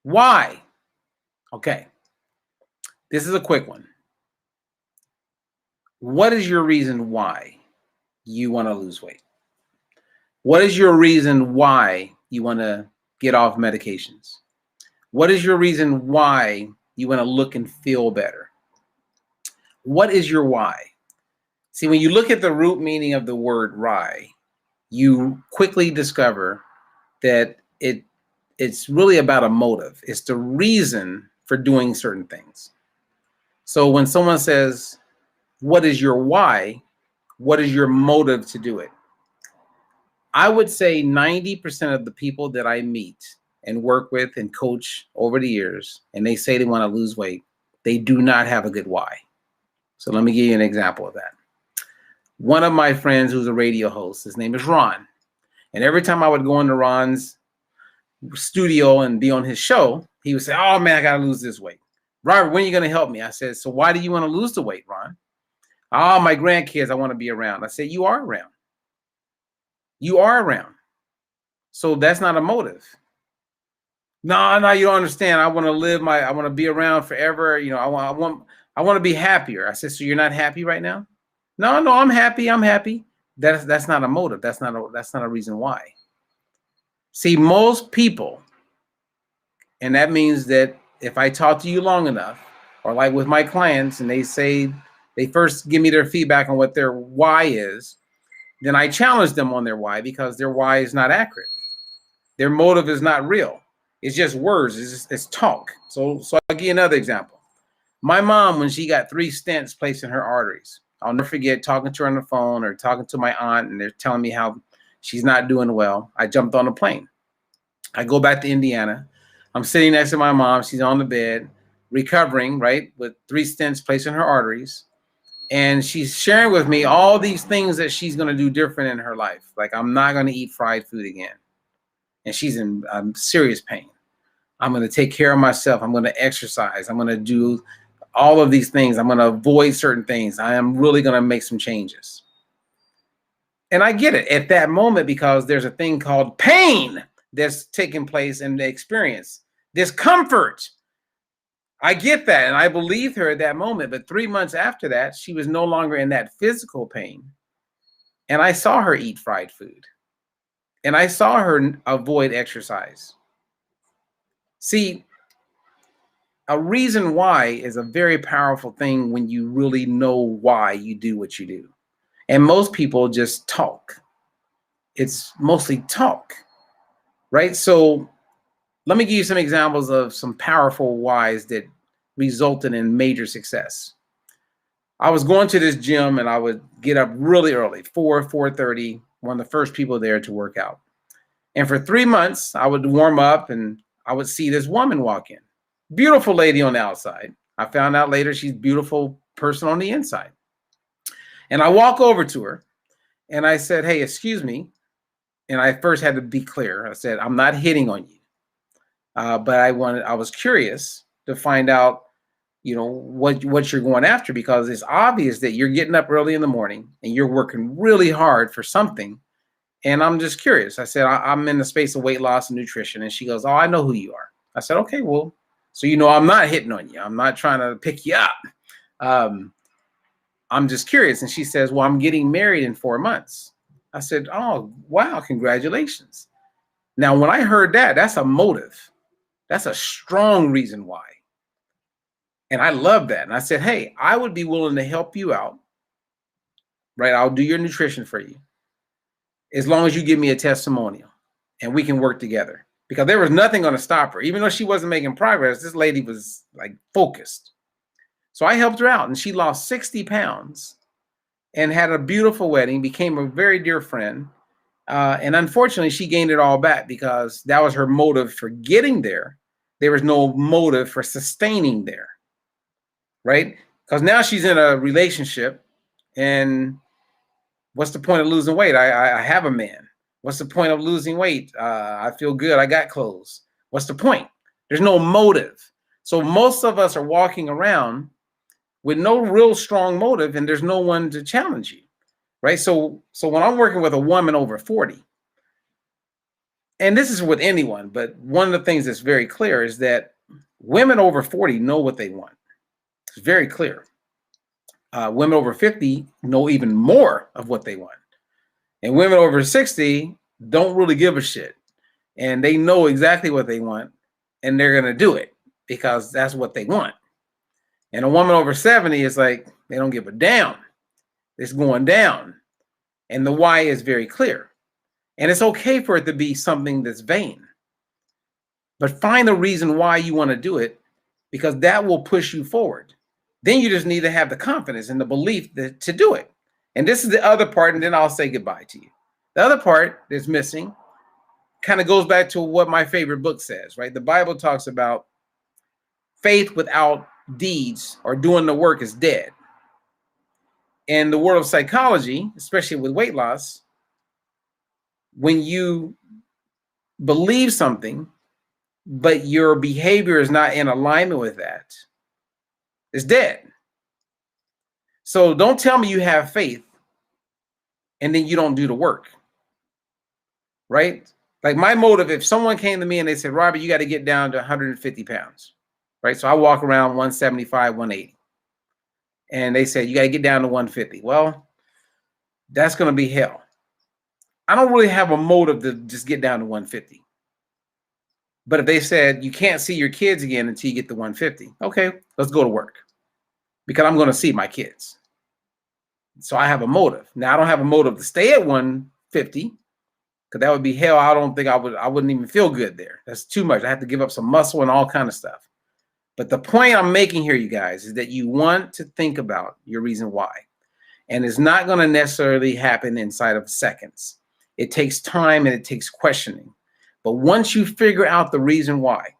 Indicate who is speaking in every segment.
Speaker 1: Why? Okay. This is a quick one. What is your reason why you want to lose weight? What is your reason why you want to get off medications? What is your reason why you want to look and feel better? What is your why? See, when you look at the root meaning of the word why, you quickly discover that it's really about a motive. It's the reason for doing certain things. So when someone says, what is your why? What is your motive to do it? I would say 90% of the people that I meet and work with and coach over the years, and they say they want to lose weight, they do not have a good why. So let me give you an example of that. One of my friends who's a radio host, his name is Ron. And every time I would go into Ron's studio and be on his show, he would say, oh man, I got to lose this weight. Robert, when are you going to help me? I said, so why do you want to lose the weight, Ron? Oh, my grandkids, I want to be around. I said, you are around. You are around. So that's not a motive. No, you don't understand. I want to be around forever. You know, I want to be happier. I said, so you're not happy right now? No, I'm happy. I'm happy. That's not a motive. That's not a reason why. See, most people, and that means that if I talk to you long enough, or like with my clients, and they say they first give me their feedback on what their why is, then I challenge them on their why, because their why is not accurate. Their motive is not real. It's just words. It's talk. So I'll give you another example. My mom, when she got 3 stents placed in her arteries, I'll never forget talking to her on the phone or talking to my aunt, and they're telling me how she's not doing well. I jumped on a plane. I go back to Indiana. I'm sitting next to my mom. She's on the bed, recovering, right, with 3 stents placed in her arteries. And she's sharing with me all these things that she's going to do different in her life. Like, I'm not going to eat fried food again. And she's in serious pain. I'm going to take care of myself. I'm going to exercise. I'm going to do all of these things. I'm going to avoid certain things. I am really going to make some changes. And I get it at that moment, because there's a thing called pain that's taking place in the experience. Discomfort. I get that, and I believed her at that moment. But 3 months after that, she was no longer in that physical pain. And I saw her eat fried food. And I saw her avoid exercise. See, a reason why is a very powerful thing when you really know why you do what you do. And most people just talk. It's mostly talk, right? So let me give you some examples of some powerful whys that resulted in major success. I was going to this gym, and I would get up really early, 4:30, one of the first people there to work out. And for 3 months, I would warm up, and I would see this woman walk in. Beautiful lady on the outside. I found out later she's a beautiful person on the inside. And I walk over to her, and I said, hey, excuse me. And I first had to be clear. I said, I'm not hitting on you. But I was curious to find out, you know, what you're going after, because it's obvious that you're getting up early in the morning and you're working really hard for something. And I'm just curious. I said, I'm in the space of weight loss and nutrition. And she goes, oh, I know who you are. I said, okay, well, so you know I'm not hitting on you. I'm not trying to pick you up. I'm just curious. And she says, well, I'm getting married in 4 months. I said, oh, wow, congratulations. Now, when I heard that, that's a motive. That's a strong reason why. And I love that. And I said, hey, I would be willing to help you out, right? I'll do your nutrition for you, as long as you give me a testimonial and we can work together. Because there was nothing going to stop her. Even though she wasn't making progress, this lady was like focused. So I helped her out, and she lost 60 pounds and had a beautiful wedding, became a very dear friend. And unfortunately, she gained it all back, because that was her motive for getting there. There was no motive for sustaining there, right? Because now she's in a relationship, and what's the point of losing weight? I have a man. What's the point of losing weight? I feel good. I got clothes. What's the point? There's no motive. So most of us are walking around with no real strong motive, and there's no one to challenge you, right? So when I'm working with a woman over 40, and this is with anyone, but one of the things that's very clear is that women over 40 know what they want. It's very clear. Women over 50 know even more of what they want. And women over 60 don't really give a shit. And they know exactly what they want, and they're going to do it because that's what they want. And a woman over 70 is like, they don't give a damn. It's going down. And the why is very clear. And it's okay for it to be something that's vain. But find a reason why you want to do it, because that will push you forward. Then you just need to have the confidence and the belief to do it. And this is the other part, and then I'll say goodbye to you. The other part that's missing kind of goes back to what my favorite book says, right? The Bible talks about faith without deeds or doing the work is dead. In the world of psychology, especially with weight loss, when you believe something, but your behavior is not in alignment with that, it's dead. So don't tell me you have faith and then you don't do the work, right? Like my motive, if someone came to me and they said, Robert, you got to get down to 150 pounds, right? So I walk around 175, 180. And they said, you got to get down to 150. Well, that's going to be hell. I don't really have a motive to just get down to 150. But if they said, you can't see your kids again until you get to 150, okay, let's go to work. Because I'm going to see my kids. So I have a motive. Now, I don't have a motive to stay at 150, because that would be hell. I don't think I wouldn't even feel good there. That's too much. I have to give up some muscle and all kind of stuff. But the point I'm making here, you guys, is that you want to think about your reason why. And it's not going to necessarily happen inside of seconds. It takes time and it takes questioning. But once you figure out the reason why,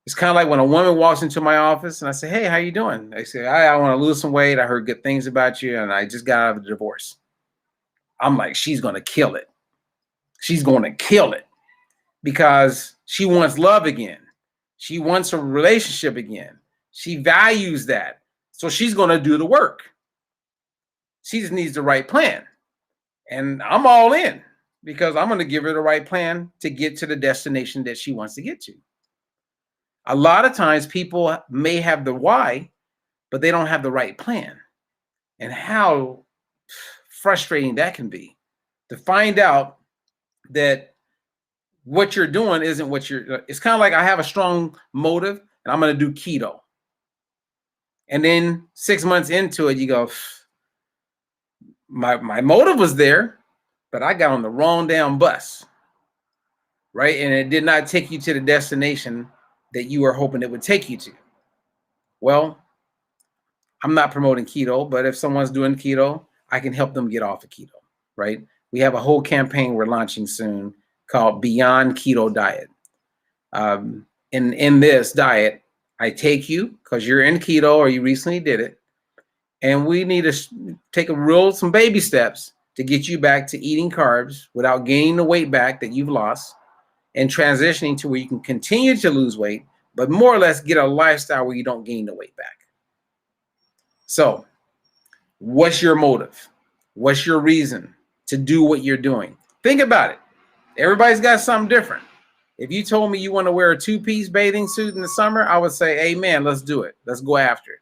Speaker 1: it's kind of like when a woman walks into my office and I say, hey, how you doing? They say, I want to lose some weight. I heard good things about you, and I just got out of a divorce. I'm like, she's going to kill it. She's going to kill it because she wants love again. She wants a relationship again. She values that. So she's going to do the work. She just needs the right plan. And I'm all in because I'm going to give her the right plan to get to the destination that she wants to get to. A lot of times people may have the why, but they don't have the right plan. And how frustrating that can be to find out that what you're doing isn't what it's kind of like I have a strong motive and I'm going to do keto. And then 6 months into it, you go, my motive was there, but I got on the wrong damn bus, right? And it did not take you to the destination that you were hoping it would take you to. Well, I'm not promoting keto, but if someone's doing keto, I can help them get off of keto, right? We have a whole campaign we're launching soon called Beyond Keto Diet. In this diet, I take you because you're in keto or you recently did it, and we need to take some baby steps to get you back to eating carbs without gaining the weight back that you've lost, and transitioning to where you can continue to lose weight, but more or less get a lifestyle where you don't gain the weight back. So, what's your motive? What's your reason to do what you're doing? Think about it. Everybody's got something different. If you told me you want to wear a 2-piece bathing suit in the summer, I would say, amen, let's do it. Let's go after it.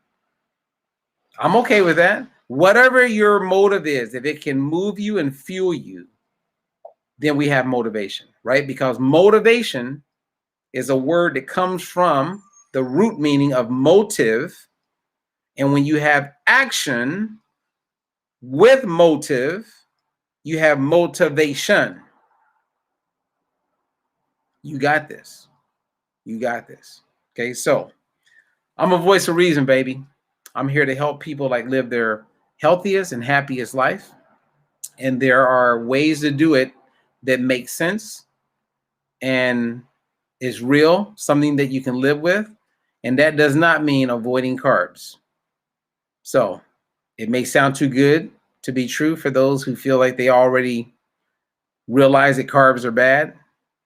Speaker 1: I'm okay with that. Whatever your motive is, if it can move you and fuel you, then we have motivation, right? Because motivation is a word that comes from the root meaning of motive. And when you have action with motive, you have motivation. You got this. You got this. Okay, so I'm a voice of reason, baby. I'm here to help people live their healthiest and happiest life. And there are ways to do it that make sense and is real, something that you can live with. And that does not mean avoiding carbs. So it may sound too good to be true for those who feel like they already realize that carbs are bad.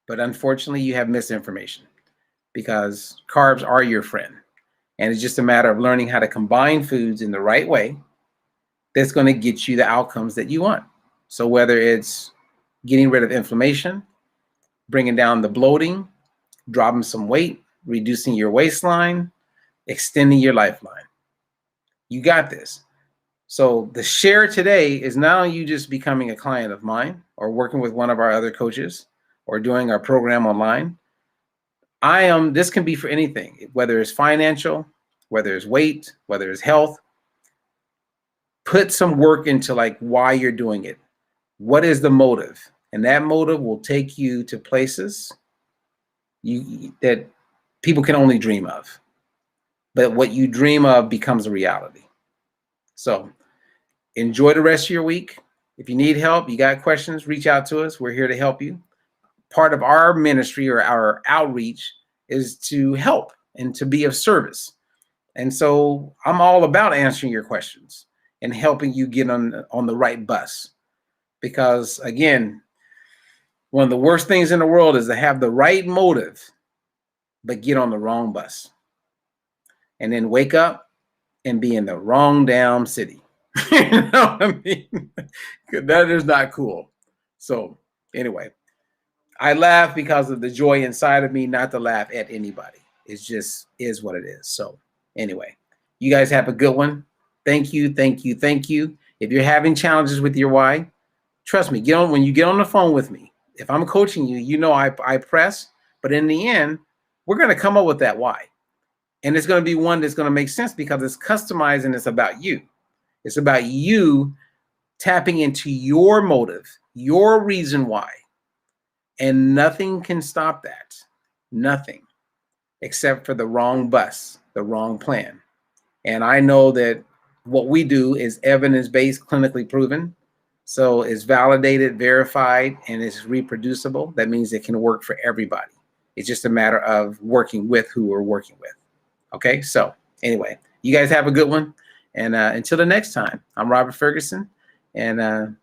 Speaker 1: But unfortunately, you have misinformation because carbs are your friend. And it's just a matter of learning how to combine foods in the right way that's going to get you the outcomes that you want. So whether it's getting rid of inflammation, bringing down the bloating, dropping some weight, reducing your waistline, extending your lifeline. You got this. So the share today is not only you just becoming a client of mine or working with one of our other coaches or doing our program online. This can be for anything, whether it's financial, whether it's weight, whether it's health. Put some work into like why you're doing it. What is the motive? And that motive will take you to places that people can only dream of. But what you dream of becomes a reality. So enjoy the rest of your week. If you need help, you got questions, reach out to us. We're here to help you. Part of our ministry or our outreach is to help and to be of service. And so I'm all about answering your questions and helping you get on the right bus. Because again, one of the worst things in the world is to have the right motive, but get on the wrong bus. And then wake up and be in the wrong damn city. You know what I mean? That is not cool. So anyway, I laugh because of the joy inside of me, not to laugh at anybody. It just is what it is. So anyway, you guys have a good one. Thank you, thank you, thank you. If you're having challenges with your why, trust me, when you get on the phone with me, if I'm coaching you, you know I press, but in the end, we're going to come up with that why. And it's going to be one that's going to make sense because it's customized and it's about you. It's about you tapping into your motive, your reason why. And nothing can stop that. Nothing. Except for the wrong bus, the wrong plan. And I know that what we do is evidence-based, clinically proven. So it's validated, verified, and it's reproducible. That means it can work for everybody. It's just a matter of working with who we're working with. Okay, so anyway, you guys have a good one. And until the next time, I'm Robert Ferguson. And